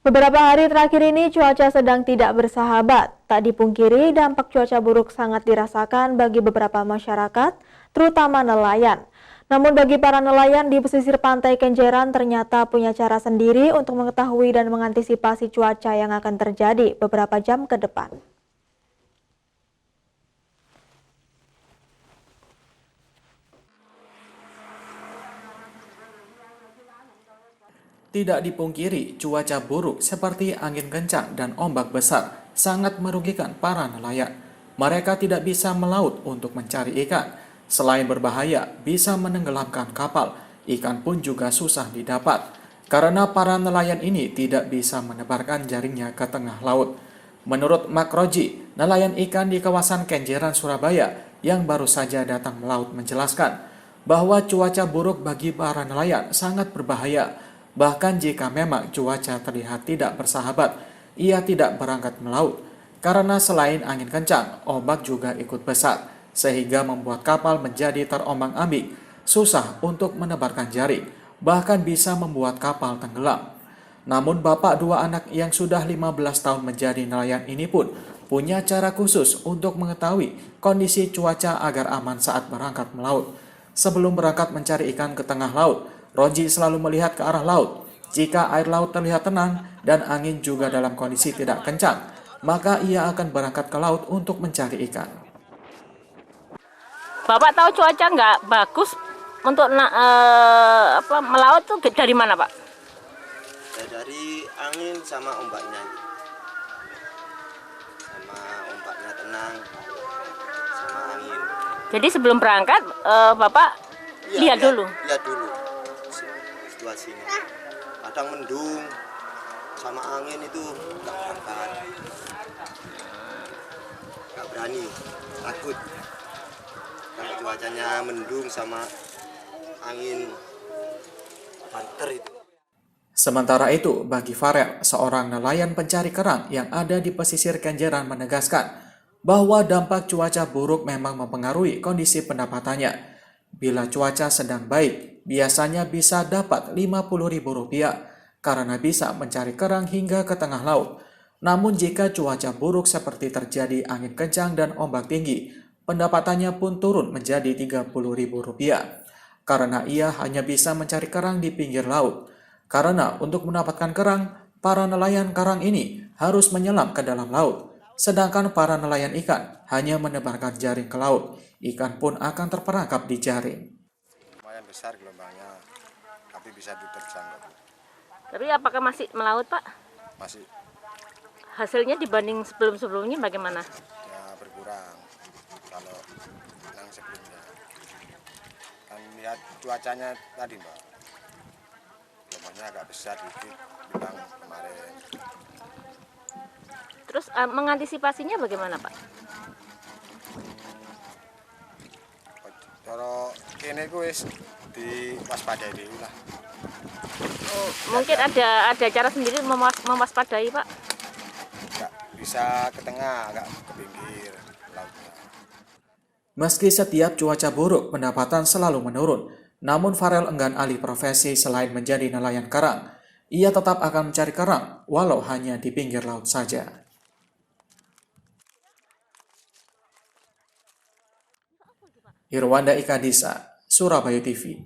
Beberapa hari terakhir ini cuaca sedang tidak bersahabat. Tak dipungkiri dampak cuaca buruk sangat dirasakan bagi beberapa masyarakat, terutama nelayan. Namun bagi para nelayan di pesisir pantai Kenjeran ternyata punya cara sendiri untuk mengetahui dan mengantisipasi cuaca yang akan terjadi beberapa jam ke depan. Tidak dipungkiri, cuaca buruk seperti angin kencang dan ombak besar sangat merugikan para nelayan. Mereka tidak bisa melaut untuk mencari ikan. Selain berbahaya, bisa menenggelamkan kapal. Ikan pun juga susah didapat. Karena para nelayan ini tidak bisa menebarkan jaringnya ke tengah laut. Menurut Makroji, nelayan ikan di kawasan Kenjeran, Surabaya yang baru saja datang melaut menjelaskan bahwa cuaca buruk bagi para nelayan sangat berbahaya. Bahkan jika memang cuaca terlihat tidak bersahabat, ia tidak berangkat melaut. Karena selain angin kencang, ombak juga ikut besar, sehingga membuat kapal menjadi terombang-ambing, susah untuk menebarkan jaring, bahkan bisa membuat kapal tenggelam. Namun bapak dua anak yang sudah 15 tahun menjadi nelayan ini pun punya cara khusus untuk mengetahui kondisi cuaca agar aman saat berangkat melaut. Sebelum berangkat mencari ikan ke tengah laut, Roji selalu melihat ke arah laut. Jika air laut terlihat tenang dan angin juga dalam kondisi tidak kencang, maka ia akan berangkat ke laut untuk mencari ikan. Bapak tahu cuaca nggak bagus untuk melaut tuh dari mana, Pak? Ya, dari angin sama ombaknya gitu. Sama ombaknya tenang sama angin. Jadi sebelum berangkat Bapak lihat dulu. Lihat dulu situasinya. Kadang mendung sama angin itu nggak berangkat. Nggak berani, takut. Kalau cuacanya mendung sama angin banter itu. Sementara itu, bagi Farel, seorang nelayan pencari kerang yang ada di pesisir Kenjeran menegaskan bahwa dampak cuaca buruk memang mempengaruhi kondisi pendapatannya. Bila cuaca sedang baik, biasanya bisa dapat Rp50.000 karena bisa mencari kerang hingga ke tengah laut. Namun jika cuaca buruk seperti terjadi angin kencang dan ombak tinggi, pendapatannya pun turun menjadi Rp30.000 karena ia hanya bisa mencari kerang di pinggir laut. Karena untuk mendapatkan kerang, para nelayan karang ini harus menyelam ke dalam laut. Sedangkan para nelayan ikan hanya menebarkan jaring ke laut. Ikan pun akan terperangkap di jaring. Lumayan besar gelombangnya, tapi bisa diterjang. Tapi apakah masih melaut, Pak? Masih Hasilnya dibanding sebelum-sebelumnya bagaimana? ya berkurang kalau yang sebelumnya. Kan lihat cuacanya tadi, Mbak. Gelombangnya agak besar dikit bilang kemarin. Terus mengantisipasinya bagaimana, Pak? Kalau kene ku wis diwaspadai dhewe lah. Oh, mungkin ada cara sendiri mewaspadai, Pak? Enggak bisa ke tengah, agak ke pinggir lautnya. Meski setiap cuaca buruk, pendapatan selalu menurun. Namun Farel enggan alih profesi selain menjadi nelayan karang. Ia tetap akan mencari kerang, walau hanya di pinggir laut saja. Irwanda Ikadisa, Surabaya TV.